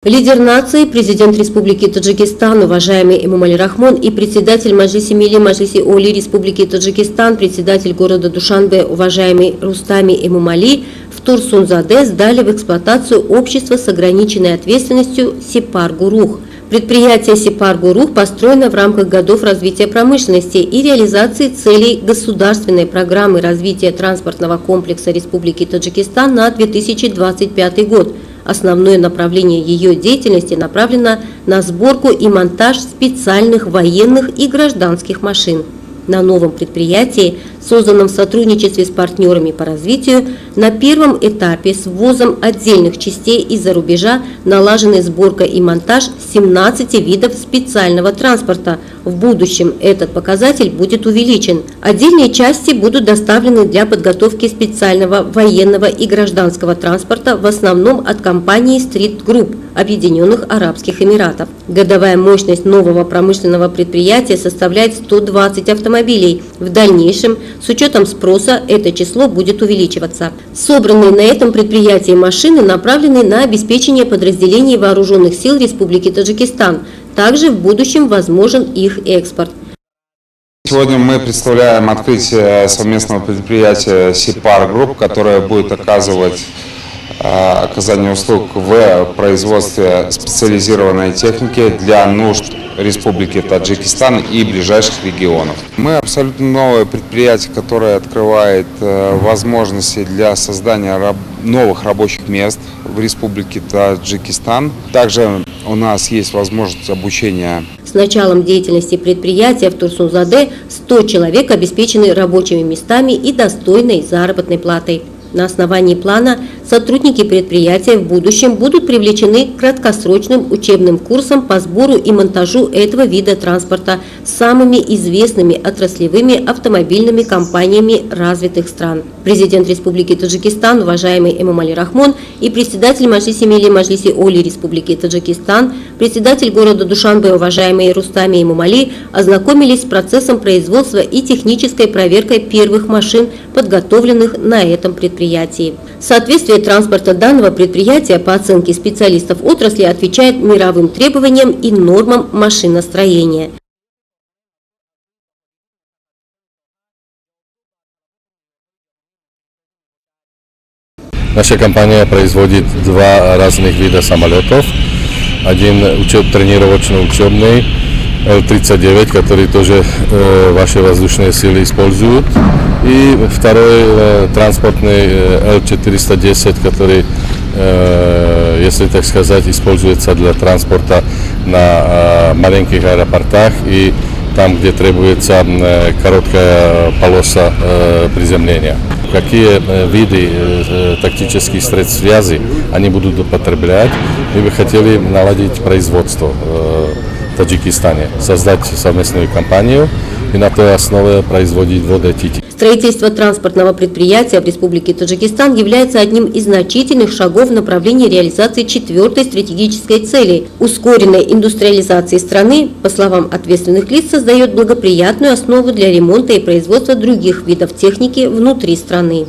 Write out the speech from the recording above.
Лидер нации, президент Республики Таджикистан, уважаемый Эмомали Рахмон, и председатель Маджлиси Милли Маджлиси Оли Республики Таджикистан, председатель города Душанбе, уважаемый Рустами Эмомали, в Турсунзаде сдали в эксплуатацию общество с ограниченной ответственностью Сипар-Гурух. Предприятие Сипар-Гурух построено в рамках годов развития промышленности и реализации целей государственной программы развития транспортного комплекса Республики Таджикистан на 2025 год. Основное направление ее деятельности направлено на сборку и монтаж специальных военных и гражданских машин. На новом предприятии, созданном в сотрудничестве с партнерами по развитию, на первом этапе с ввозом отдельных частей из-за рубежа налажены сборка и монтаж 17 видов специального транспорта. В будущем этот показатель будет увеличен. Отдельные части будут доставлены для подготовки специального военного и гражданского транспорта в основном от компании Street Group Объединенных Арабских Эмиратов. Годовая мощность нового промышленного предприятия составляет 120 автомобилей. В дальнейшем, с учетом спроса, это число будет увеличиваться. Собранные на этом предприятии машины направлены на обеспечение подразделений вооруженных сил Республики Таджикистан. Также в будущем возможен их экспорт. Сегодня мы представляем открытие совместного предприятия Сипар Групп, которое будет оказывать оказание услуг в производстве специализированной техники для нужд Республики Таджикистан и ближайших регионов. Мы абсолютно новое предприятие, которое открывает возможности для создания новых рабочих мест в Республике Таджикистан. Также у нас есть возможность обучения. С началом деятельности предприятия в Турсунзаде 100 человек обеспечены рабочими местами и достойной заработной платой. На основании плана сотрудники предприятия в будущем будут привлечены к краткосрочным учебным курсам по сбору и монтажу этого вида транспорта с самыми известными отраслевыми автомобильными компаниями развитых стран. Президент Республики Таджикистан, уважаемый Эмомали Рахмон, и председатель Маджлиси Милли Маджлиси Оли Республики Таджикистан, председатель города Душанбе, уважаемый Рустами Эмомали, ознакомились с процессом производства и технической проверкой первых машин, подготовленных на этом предприятии. Соответствие транспорта данного предприятия по оценке специалистов отрасли отвечает мировым требованиям и нормам машиностроения. Наша компания производит два разных вида самолетов. Один тренировочно-учебный Л-39, который тоже ваши воздушные силы используют. И второй транспортный Л-410, который, если так сказать, используется для транспорта на маленьких аэропортах и там, где требуется короткая полоса приземления. Какие виды тактических средств связи они будут употреблять, мы бы хотели наладить производство в Таджикистане, создать совместную компанию и на той основе производить вот эти. Строительство транспортного предприятия в Республике Таджикистан является одним из значительных шагов в направлении реализации четвертой стратегической цели – ускоренной индустриализации страны, по словам ответственных лиц, создает благоприятную основу для ремонта и производства других видов техники внутри страны.